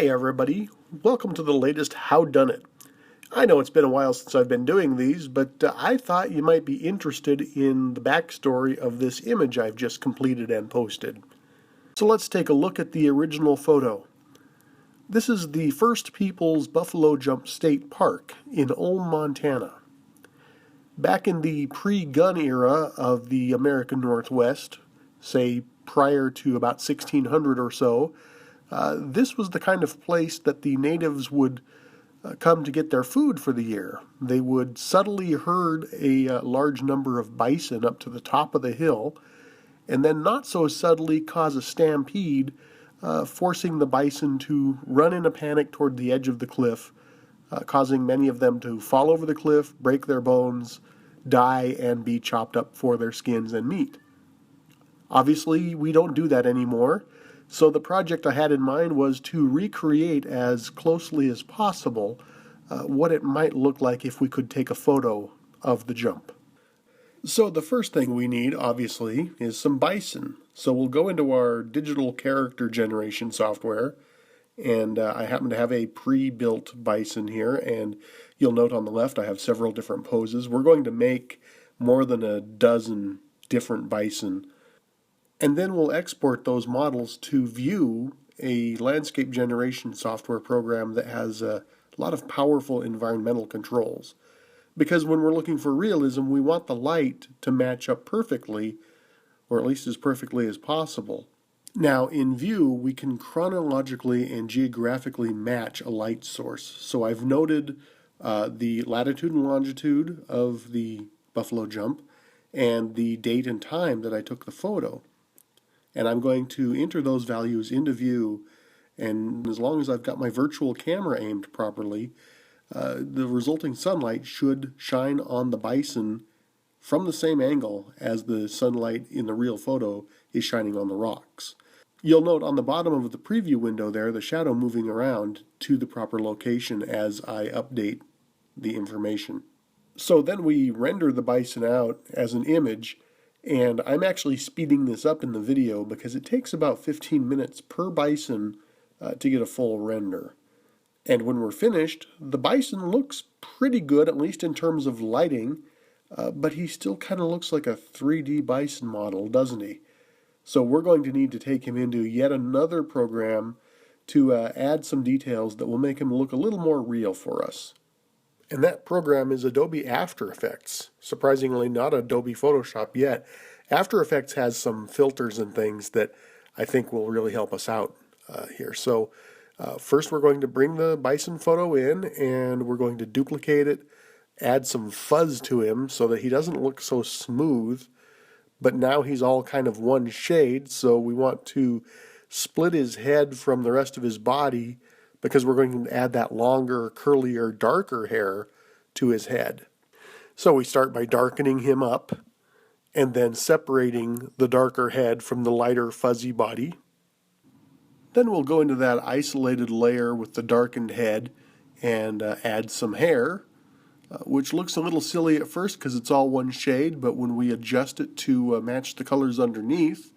Hey everybody, welcome to the latest Howdunit. I know it's been a while since I've been doing these, but I thought you might be interested in the backstory of this image I've just completed and posted. So let's take a look at the original photo. This is the First Peoples Buffalo Jump State Park in Ulm, Montana. Back in the pre-gun era of the American Northwest, say prior to about 1600 or so, this was the kind of place that the natives would come to get their food for the year. They would subtly herd a large number of bison up to the top of the hill, and then not so subtly cause a stampede, forcing the bison to run in a panic toward the edge of the cliff, causing many of them to fall over the cliff, break their bones, die, and be chopped up for their skins and meat. Obviously, we don't do that anymore. So the project I had in mind was to recreate as closely as possible what it might look like if we could take a photo of the jump. So the first thing we need, obviously, is some bison. So we'll go into our digital character generation software, and I happen to have a pre-built bison here, and you'll note on the left I have several different poses. We're going to make more than a dozen different bison. And then we'll export those models to view a landscape generation software program that has a lot of powerful environmental controls. Because when we're looking for realism, we want the light to match up perfectly, or at least as perfectly as possible. Now, in view, we can chronologically and geographically match a light source. So I've noted the latitude and longitude of the buffalo jump and the date and time that I took the photo. And I'm going to enter those values into view, and as long as I've got my virtual camera aimed properly, the resulting sunlight should shine on the bison from the same angle as the sunlight in the real photo is shining on the rocks. You'll note on the bottom of the preview window there the shadow moving around to the proper location as I update the information. So then we render the bison out as an image. And I'm actually speeding this up in the video because it takes about 15 minutes per bison to get a full render. And when we're finished, the bison looks pretty good, at least in terms of lighting, but he still kind of looks like a 3D bison model, doesn't he? So we're going to need to take him into yet another program to add some details that will make him look a little more real for us. And that program is Adobe After Effects. Surprisingly, not Adobe Photoshop yet. After Effects has some filters and things that I think will really help us out here. So first we're going to bring the bison photo in, and we're going to duplicate it, add some fuzz to him so that he doesn't look so smooth, but now he's all kind of one shade, so we want to split his head from the rest of his body because we're going to add that longer, curlier, darker hair to his head. So we start by darkening him up and then separating the darker head from the lighter, fuzzy body. Then we'll go into that isolated layer with the darkened head and add some hair, which looks a little silly at first because it's all one shade, but when we adjust it to match the colors underneath,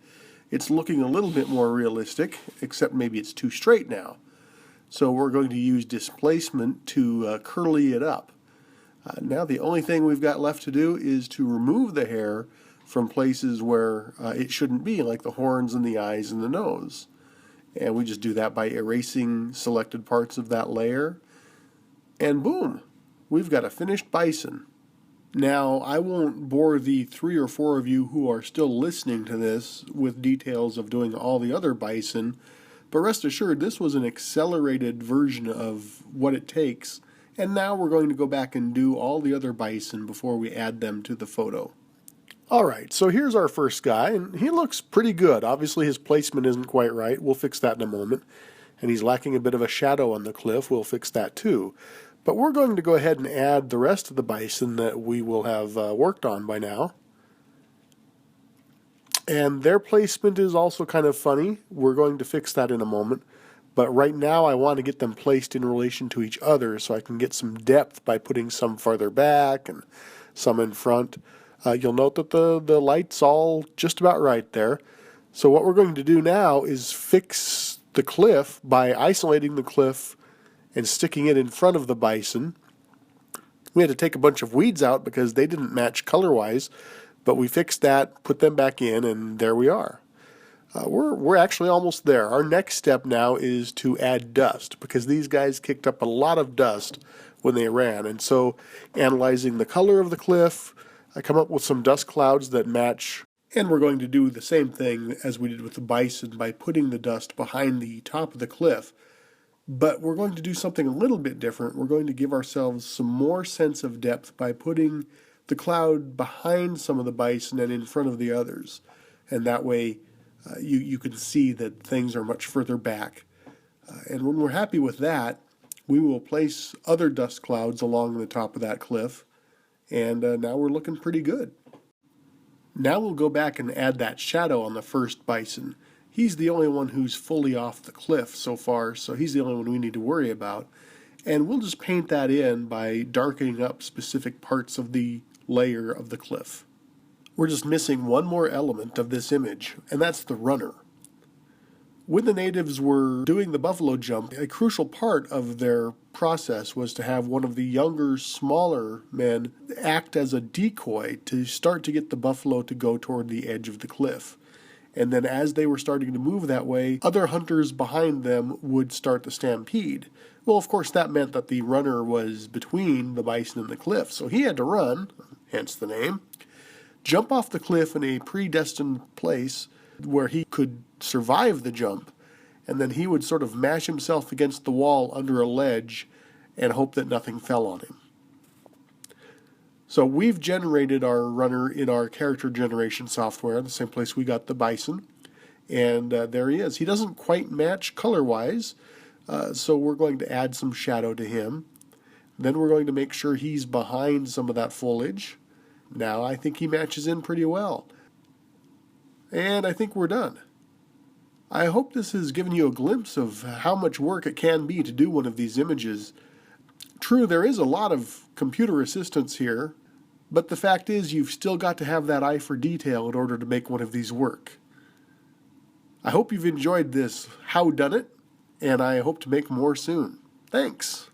it's looking a little bit more realistic, except maybe it's too straight now. So we're going to use displacement to curly it up. Now the only thing we've got left to do is to remove the hair from places where it shouldn't be, like the horns and the eyes and the nose. And we just do that by erasing selected parts of that layer. And boom, we've got a finished bison. Now, I won't bore the 3 or 4 of you who are still listening to this with details of doing all the other bison, but rest assured, this was an accelerated version of what it takes, and now we're going to go back and do all the other bison before we add them to the photo. Alright, so here's our first guy, and he looks pretty good. Obviously his placement isn't quite right. We'll fix that in a moment. And he's lacking a bit of a shadow on the cliff. We'll fix that too. But we're going to go ahead and add the rest of the bison that we will have worked on by now. And their placement is also kind of funny. We're going to fix that in a moment. But right now I want to get them placed in relation to each other so I can get some depth by putting some farther back and some in front. You'll note that the light's all just about right there. So what we're going to do now is fix the cliff by isolating the cliff and sticking it in front of the bison. We had to take a bunch of weeds out because they didn't match color-wise, but we fixed that, put them back in, and there we are. We're actually almost there. Our next step now is to add dust, because these guys kicked up a lot of dust when they ran. And so analyzing the color of the cliff, I come up with some dust clouds that match. And we're going to do the same thing as we did with the bison by putting the dust behind the top of the cliff. But we're going to do something a little bit different. We're going to give ourselves some more sense of depth by putting the cloud behind some of the bison and in front of the others. And that way you can see that things are much further back. And when we're happy with that, we will place other dust clouds along the top of that cliff. And now we're looking pretty good. Now we'll go back and add that shadow on the first bison. He's the only one who's fully off the cliff so far, so he's the only one we need to worry about. And we'll just paint that in by darkening up specific parts of the layer of the cliff. We're just missing one more element of this image, and that's the runner. When the natives were doing the buffalo jump, a crucial part of their process was to have one of the younger, smaller men act as a decoy to start to get the buffalo to go toward the edge of the cliff. And then as they were starting to move that way, other hunters behind them would start the stampede. Well, of course, that meant that the runner was between the bison and the cliff, so he had to run, hence the name, jump off the cliff in a predestined place where he could survive the jump, and then he would sort of mash himself against the wall under a ledge and hope that nothing fell on him. So we've generated our runner in our character generation software, the same place we got the bison, and there he is. He doesn't quite match color-wise, so we're going to add some shadow to him. Then we're going to make sure he's behind some of that foliage. Now I think he matches in pretty well. And I think we're done. I hope this has given you a glimpse of how much work it can be to do one of these images. True, there is a lot of computer assistance here, but the fact is you've still got to have that eye for detail in order to make one of these work. I hope you've enjoyed this Howdunit, and I hope to make more soon. Thanks.